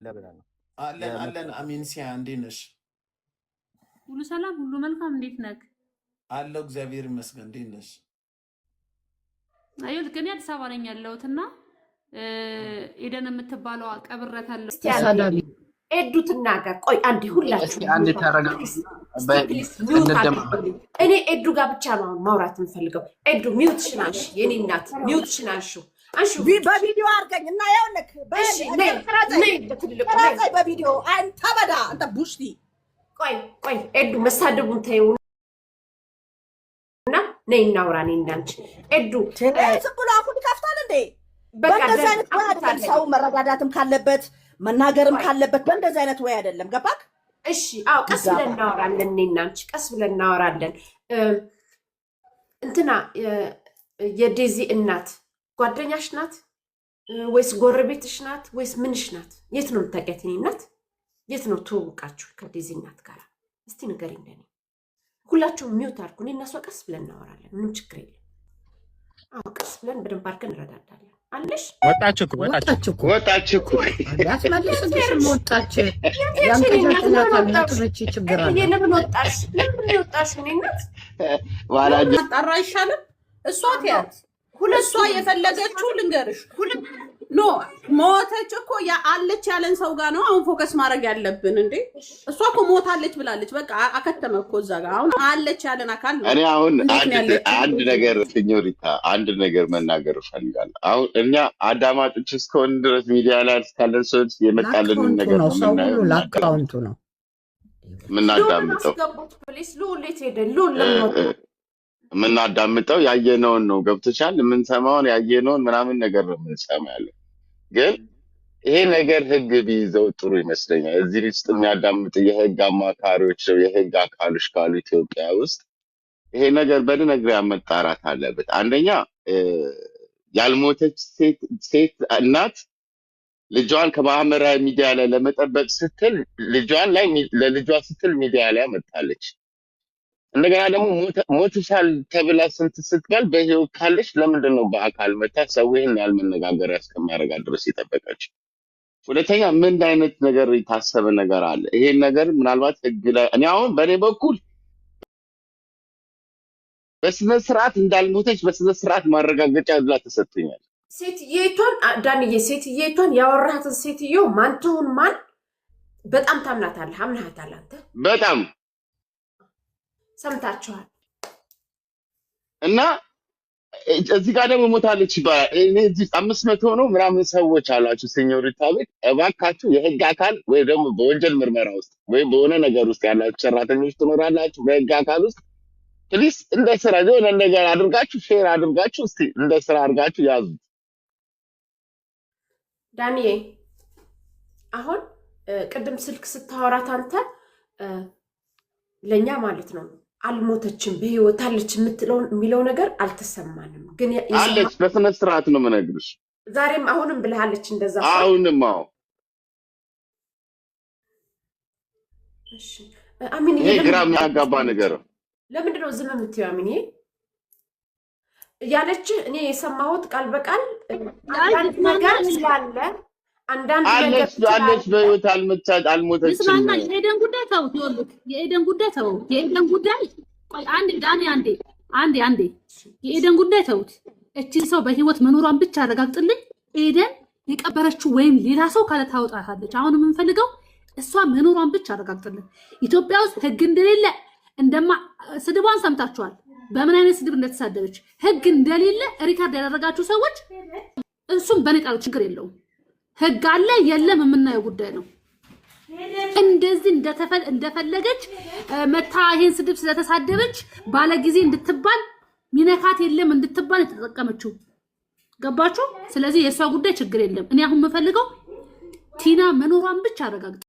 ለብለን ነው አለን አሚንሲያ እንዴት ነሽ? ሁሉ ሰላም፣ ሁሉ መልካም። እንዴት ነህ? አለው እግዚአብሔር ይመስገን። እንዴት ነሽ? አየሁ ግን አዲስ አበባ ነኝ ያለሁትና ኤደን የምትባለው ቀብረታለሁ። ተሳዳቢ ኤዱ ትናገር። ቆይ አንዴ ሁላችሁ አንዴ ተረጋጉ። እኔ ኤዱ ጋር ብቻ ነው ማውራት የምፈልገው። ኤዱ ሚውት ሽናሽ፣ የኔ እናት ሚውት ሽናሽ አንሹ በቪዲዮ አርገኝ እና ያውልክ በቪዲዮ አንተ በዳ አንተ ቡሽቲ። ቆይ ኤዱ መሳደቡን ተይው እና ነይ እናውራ። እኔ እንዳንቺ ኤዱ ብሎ አሁን ይከፍታል እንዴ? በእንደዚህ አይነት ወይ አይደለም። ሰው መረጋጋትም ካለበት መናገርም ካለበት በእንደዚህ አይነት ወይ አይደለም። ገባክ? እሺ አዎ፣ ቀስ ብለን እናወራለን። እኔ እና አንቺ ቀስ ብለን እናወራለን። እንትና የዴዚ እናት ጓደኛሽ ናት ወይስ ጎረቤትሽ ናት ወይስ ምንሽ ናት? የት ነው የምታውቂያት? እኔ እናት የት ነው ትውውቃችሁ ከዴዚ እናት ጋር? እስቲ ንገሪኝ ለኔ። ሁላችሁም ሚውት አድርጉ። እኔ እና እሷ ቀስ ብለን እናወራለን። ምንም ችግር የለም። አዎ ቀስ ብለን በደንብ አድርገን እንረዳዳለን። አለሽ ወጣች እኮ ያስመልስልሽም ወጣች። ያንተኛተናታለች ችግር አለ። ለምን ወጣሽ? ለምን ወጣሽ? እኔ እናት ዋላጅ አጣራ አይሻልም? እሷ ትያት ሁለሷ የፈለገችው ልንገርሽ ኖ ሞተች እኮ አለች ያለን ሰው ጋር ነው አሁን ፎከስ ማድረግ ያለብን እንዴ። እሷ እኮ ሞታለች ብላለች። በቃ አከተመ እኮ እዛ ጋር አሁን አለች ያለን አካል ነው። እኔ አሁን አንድ ነገር ሲኞሪታ አንድ ነገር መናገር እፈልጋለሁ። አሁን እኛ አዳማጮች እስከሆን ድረስ ሚዲያ ላይ እስካለን ሰዎች የመጣልን ነገር ነው ሁሉ ለአካውንቱ ነው የምናዳምጠው። የምናዳምጠው ያየነውን ነው። ገብቶሻል? የምንሰማውን ያየነውን ምናምን ነገር ነው የምንሰማ ያለው። ግን ይሄ ነገር ህግ ቢይዘው ጥሩ ይመስለኛል። እዚህ ውስጥ የሚያዳምጥ የህግ አማካሪዎች ነው የህግ አካሎች ካሉ ኢትዮጵያ ውስጥ ይሄ ነገር በድነግሪያ መጣራት አለበት። አንደኛ ያልሞተች ሴት እናት ልጇን ከማህበራዊ ሚዲያ ላይ ለመጠበቅ ስትል ልጇን ላይ ለልጇ ስትል ሚዲያ ላይ መጣለች። እንደገና ደግሞ ሞትሻል ተብላ ስንት ስትባል በህይወት ካለች ለምንድን ነው በአካል መታ ሰው ይሄን ያህል መነጋገሪያ እስከሚያደርጋት ድረስ የጠበቀችው? ሁለተኛ ምን አይነት ነገር የታሰበ ነገር አለ? ይሄን ነገር ምናልባት ህግ ላይ እኔ አሁን በእኔ በኩል በስነ ስርዓት እንዳልሞተች በስነ ስርዓት ማረጋገጫ ብላ ተሰጥቶኛል። ሴትየቷን ዳንዬ፣ ሴትየቷን ያወራሃትን ሴትዮ ማን ትሁን ማን በጣም ታምናታለህ? አምናሃታል አንተ በጣም ሰምታችኋል። እና እዚህ ጋር ደግሞ ሞታለች ይባላል። እኔ እዚህ 500 ነው ምናምን ሰዎች አላችሁ ሲኞሪታ ቤት። እባካችሁ የህግ አካል ወይ ደግሞ በወንጀል ምርመራ ውስጥ ወይ በሆነ ነገር ውስጥ ያላችሁ ሰራተኞች ትኖራላችሁ። በህግ አካል ውስጥ ፕሊስ እንደ ስራ የሆነ ነገር አድርጋችሁ ሼር አድርጋችሁ እስቲ እንደ ስራ አድርጋችሁ ያዙ። ዳንኤ አሁን ቅድም ስልክ ስታወራት አንተ ለኛ ማለት ነው አልሞተችም በህይወት አለች የሚለው ነገር አልተሰማንም። ግን አለች በስነ ስርዓት ነው የምነግርሽ። ዛሬም አሁንም ብለሃለች እንደዛ። አሁንም አዎ። እሺ አሚን፣ ይሄ ግራ የሚያጋባ ነገር ነው። ለምንድን ነው ዝም የምትይው አሚን? ያለች እኔ የሰማሁት ቃል በቃል አንዳንድ ነገር ስላለ አንዳንድ ነገር አለች በህይወት አልሞተችም። ምስማና የኤደን ጉዳይ ተውት። ይኸውልህ የኤደን ጉዳይ ተውት። የኤደን ጉዳይ ቆይ አንዴ ዳኒ አንዴ የኤደን ጉዳይ ተውት። እቺን ሰው በህይወት መኖሯን ብቻ አረጋግጥልኝ። ኤደን የቀበረችው ወይም ሌላ ሰው ካለ ታውጣታለች። አሁን የምንፈልገው እሷ መኖሯን ብቻ አረጋግጥልኝ። ኢትዮጵያ ውስጥ ህግ እንደሌለ ስድቧን ሰምታችኋል። በምን አይነት ስድብ እንደተሳደበች ህግ እንደሌለ ሪካርድ ያደረጋችሁ ሰዎች እሱም በኔ ጣሉ፣ ችግር የለውም። ህግ አለ የለም የምናየው ጉዳይ ነው። እንደዚህ እንደፈለገች መታ ይሄን ስድብ ስለተሳደበች ባለጊዜ እንድትባል ሚነካት የለም እንድትባል የተጠቀመችው ገባችሁ? ስለዚህ የሷ ጉዳይ ችግር የለም። እኔ አሁን የምፈልገው ቲና መኖሯን ብቻ አረጋግጥ።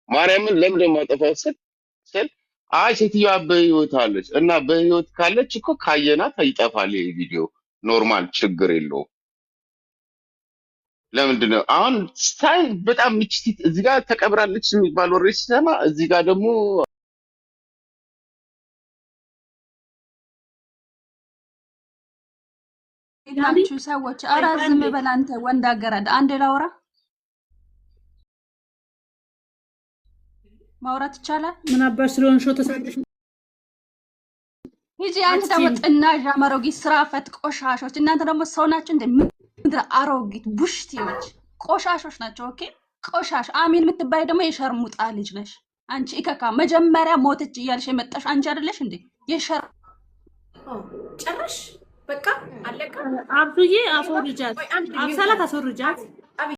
ማርያምን ለምን ማጠፋው ስል አይ ሴትዮዋ በህይወት አለች እና በህይወት ካለች እኮ ካየናት ይጠፋል ይሄ ቪዲዮ ኖርማል ችግር የለውም። ለምንድን ነው አሁን ስታይ በጣም ምችት እዚህ ጋር ተቀብራለች የሚባል ወሬ ሲሰማ እዚህ ጋር ደግሞ ናችሁ ሰዎች። ኧረ ዝም በል አንተ ወንድ አገረድ። አንዴ ላውራ ማውራት ይቻላል? ምን አባሽ ስለሆንሽ ተሳደሽ ሂጂ አንተ ደግሞ ጥናዣ መሮጊት ስራ ፈት ቆሻሾች። እናንተ ደግሞ ሰው ናችሁ እንደ ምድረ አሮጊት ቡሽቲዎች ቆሻሾች ናቸው። ኦኬ ቆሻሽ አሚን የምትባይ ደግሞ የሸርሙጣ ልጅ ነሽ አንቺ። ኢከካ መጀመሪያ ሞተች እያልሽ የመጣሽ አንቺ አይደለሽ እንዴ? የሸር ጨረሽ በቃ አለቀ። አብዱዬ አስወርጃት፣ አብሳላት አስወርጃት።